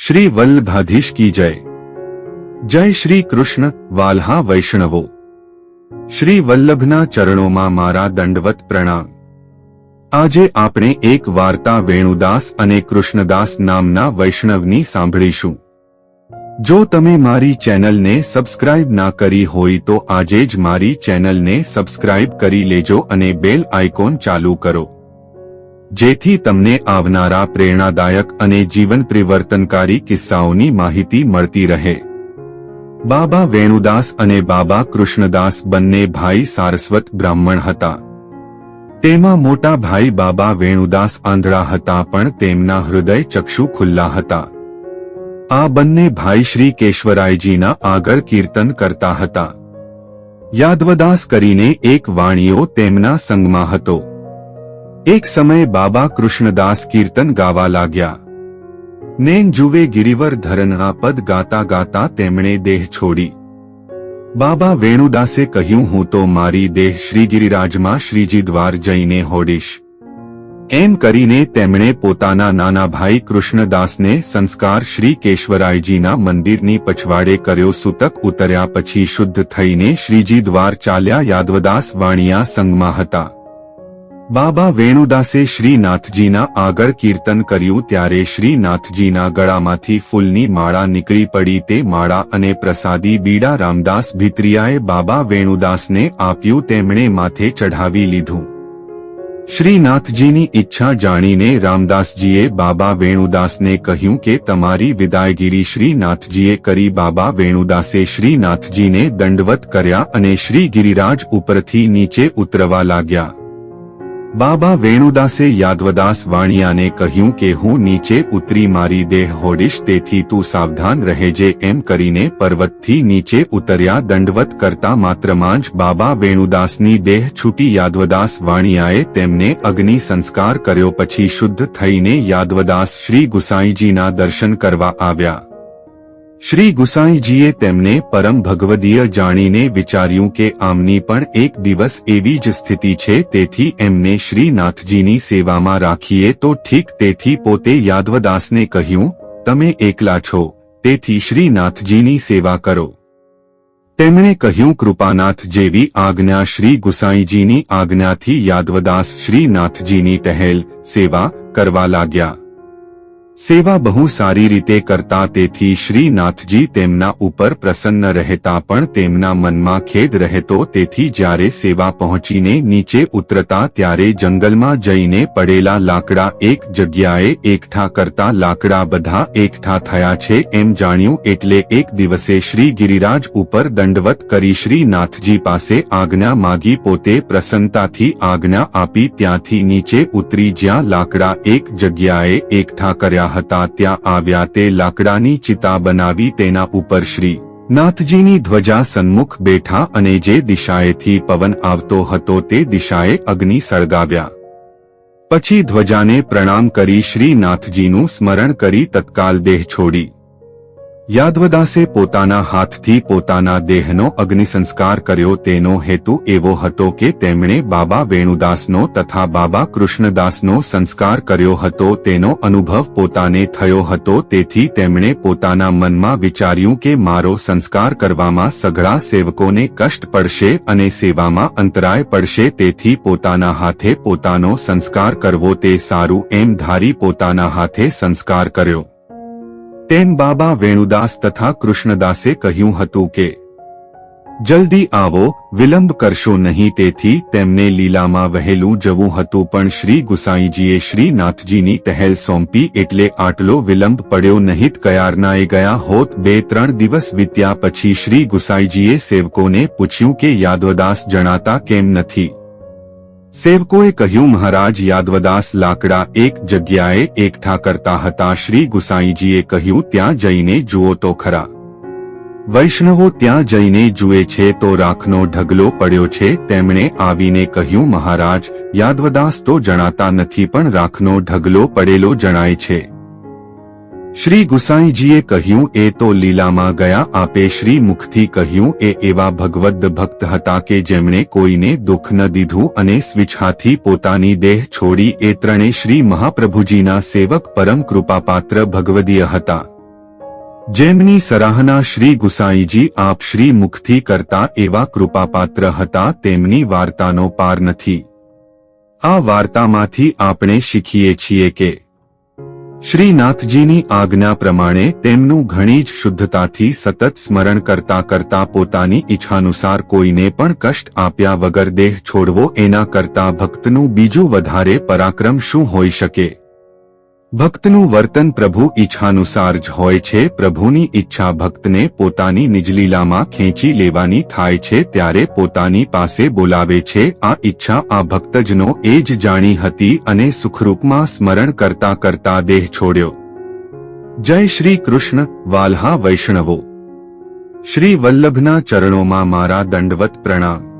શ્રી વલ્લભાધીશ કી જય. જય શ્રી કૃષ્ણ. વાલ્હા વૈષ્ણવો, શ્રી વલ્લભના ચરણોમાં મારા દંડવત પ્રણામ. આજે આપણે એક વાર્તા વેણુદાસ અને કૃષ્ણદાસ નામના વૈષ્ણવની સાંભળીશું. જો તમે મારી ચેનલને સબસ્ક્રાઇબ ના કરી હોય તો આજે જ મારી ચેનલને સબસ્ક્રાઇબ કરી લેજો અને બેલ આઇકોન ચાલુ કરો, જેથી તમને આવનારા પ્રેરણાદાયક અને જીવન પરિવર્તનકારી કિસ્સાઓની માહિતી મળતી રહે. બાબા વેણુદાસ અને બાબા કૃષ્ણદાસ બંને ભાઈ સારસ્વત બ્રાહ્મણ હતા. તેમાં મોટા ભાઈ બાબા વેણુદાસ આંધળા હતા, પણ તેમના હૃદય ચક્ષુ ખુલ્લા હતા. આ બંને ભાઈ શ્રી કેશવરાયજીના આગળ કીર્તન કરતા હતા. યાદવદાસ કરીને એક વાણિયો તેમના સંગમાં હતો. એક સમયે બાબા કૃષ્ણદાસ કીર્તન ગાવા લાગ્યા. નેન જુવે ગિરિવર ધરનના પદ ગાતા ગાતા તેમણે દેહ છોડી. બાબા વેણુદાસે કહ્યું, હું તો મારી દેહ શ્રી ગિરિરાજમાં શ્રીજી દ્વાર જઈને હોડીશ. એમ કરીને તેમણે પોતાના નાના ભાઈ કૃષ્ણદાસને સંસ્કાર શ્રી કેશવરાયજીના મંદિરની પછવાડે કર્યો. સૂતક ઉતર્યા પછી શુદ્ધ થઈને શ્રીજી દ્વાર ચાલ્યા. યાદવદાસ વાણિયા સંગમાં હતા. બાબા વેણુદાસે શ્રીનાથજીના આગળ કીર્તન કર્યું ત્યારે શ્રીનાથજીના ગળામાંથી ફૂલની માળા નીકળી પડી. તે માળા અને પ્રસાદી બીડા રામદાસ ભીતરિયાએ બાબા વેણુદાસને આપ્યું. તેમણે માથે ચઢાવી લીધું. શ્રીનાથજીની ઈચ્છા જાણીને રામદાસજીએ બાબા વેણુદાસને કહ્યું કે તમારી વિદાયગીરી શ્રીનાથજીએ કરી. બાબા વેણુદાસે શ્રીનાથજીને દંડવત કર્યા અને શ્રી ગિરિરાજ ઉપરથી નીચે ઉતરવા લાગ્યા. બાબા વેણુદાસે યાદવદાસ વાણિયાને કહ્યું કે હું નીચે ઉતરી મારી દેહ હોડીશ, તેથી તું સાવધાન રહેજે. એમ કરીને પર્વતથી નીચે ઉતર્યા. દંડવત કરતા માત્રમાં જ બાબા વેણુદાસની દેહ છૂટી. યાદવદાસ વાણિયાએ તેમને અગ્નિ સંસ્કાર કર્યો. પછી શુદ્ધ થઈને યાદવદાસ શ્રી ગુસાઈજીના દર્શન કરવા આવ્યા. શ્રી ગુસાઈજીએ તેમને પરમ ભગવદીય જાણીને વિચાર્યું કે આમની પણ એક દિવસ એવી જ સ્થિતિ છે, તેથી એમને શ્રીનાથજીની સેવામાં રાખીએ તો ઠીક. તેથી પોતે યાદવદાસને કહ્યું, તમે એકલા છો, તેથી શ્રીનાથજીની સેવા કરો. તેમણે કહ્યું, કૃપાનાથ જેવી આજ્ઞા. શ્રી ગુસાઈજીની આજ્ઞાથી યાદવદાસ શ્રીનાથજીની ટહેલ સેવા કરવા લાગ્યા. સેવા બહુ સારી રીતે કરતા, તેથી શ્રીનાથજી તેમના ઉપર પ્રસન્ન રહેતા, પણ તેમના મનમાં ખેદ રહેતો. તેથી જ્યારે સેવા પહોંચીને નીચે ઉતરતા ત્યારે જંગલમાં જઈને પડેલા લાકડા એક જગ્યાએ એકઠા કરતા. લાકડા બધા એકઠા થયા છે એમ જાણ્યું એટલે એક દિવસે શ્રી ગિરિરાજ ઉપર દંડવત કરી શ્રીનાથજી પાસે આજ્ઞા માગી. પોતે પ્રસન્નતાથી આજ્ઞા આપી. ત્યાંથી નીચે ઉતરી જ્યાં લાકડા એક જગ્યાએ એકઠા કર્યા હતા ત્યાં આવ્યા. તે લાકડાની ચિતા બનાવી. તેના ઉપર શ્રી નાથજીની ધ્વજા સન્મુખ બેઠા અને જે દિશાએથી પવન આવતો હતો તે દિશાએ અગ્નિ સળગાવ્યા. પછી ધ્વજાને પ્રણામ કરી શ્રીનાથજીનું સ્મરણ કરી તત્કાલ દેહ છોડી. યાદવદાસે પોતાના હાથથી પોતાના દેહનો અગ્નિસંસ્કાર કર્યો. તેનો હેતુ એવો હતો કે તેમણે બાબા વેણુદાસનો તથા બાબા કૃષ્ણદાસનો સંસ્કાર કર્યો હતો. તેનો અનુભવ પોતાને થયો હતો. તેથી તેમણે પોતાના મનમાં વિચાર્યું કે મારો સંસ્કાર કરવામાં સઘળા સેવકોને કષ્ટ પડશે અને સેવામાં અંતરાય પડશે, તેથી પોતાના હાથે પોતાનો સંસ્કાર કરવો તે સારું એમ ધારી પોતાના હાથે સંસ્કાર કર્યો. તેમ બાબા વેણુદાસ તથા કૃષ્ણદાસે કહ્યું હતું કે જલ્દી આવો, વિલંબ કરશો નહીં. તેથી તેમને લીલામાં વહેલું જવું હતું, પણ શ્રી ગુસાઈજીએ શ્રીનાથજીની ટહેલ સોંપી એટલે આટલો વિલંબ પડ્યો નહીં. કયારનાએ ગયા હોત. 2-3 દિવસ વીત્યા પછી શ્રી ગુસાઈજીએ સેવકોને પૂછ્યું કે યાદવદાસ જણાતા કેમ નથી? સેવકોએ કહ્યું, મહારાજ યાદવદાસ લાકડા એક જગ્યાએ એકઠા કરતા હતા. શ્રી ગુસાઈજીએ કહ્યું, ત્યાં જઈને જુઓ તો ખરા. વૈષ્ણવો ત્યાં જઈને જુએ છે તો રાખનો ઢગલો પડ્યો છે. તેમણે આવીને કહ્યું, મહારાજ યાદવદાસ તો જણાતા નથી, પણ રાખનો ઢગલો પડેલો જણાય છે. શ્રી ગુસાઈજીએ કહ્યું, એ તો લીલામાં ગયા. આપે શ્રી મુખથી કહ્યું, એ એવા ભગવદ્ ભક્ત હતા કે જેમણે કોઈને દુઃખ ન દીધું અને સ્વેચ્છાથી પોતાની દેહ છોડી. એ ત્રણે શ્રી મહાપ્રભુજીના સેવક પરમ કૃપાપાત્ર ભગવદીય હતા. જેમની સરાહના શ્રી ગુસાઈજી આપ શ્રી મુખથી કરતા એવા કૃપાપાત્ર હતા તેમની વાર્તાનો પાર નથી. આ વાર્તામાંથી આપણે શીખીએ છીએ કે શ્રીનાથજીની આજ્ઞા પ્રમાણે તેમનું ઘણી જ શુદ્ધતાથી સતત સ્મરણ કરતા કરતા પોતાની ઈચ્છાનુસાર કોઈને પણ કષ્ટ આપ્યા વગર દેહ છોડવો એના કરતા ભક્તનું બીજું વધારે પરાક્રમ શું હોઈ શકે? ભક્તનું વર્તન પ્રભુ ઈચ્છાનુસાર જ હોય છે. પ્રભુની ઈચ્છા ભક્તને પોતાની નિજલીલામાં ખેંચી લેવાની થાય છે ત્યારે પોતાની પાસે બોલાવે છે. આ ઈચ્છા આ ભક્તજનો એ જ જાણી હતી અને સુખરૂપમાં સ્મરણ કરતા કરતા દેહ છોડ્યો. જય શ્રી કૃષ્ણ. વાલ્હા વૈષ્ણવો, શ્રી વલ્લભના ચરણોમાં મારા દંડવત પ્રણામ.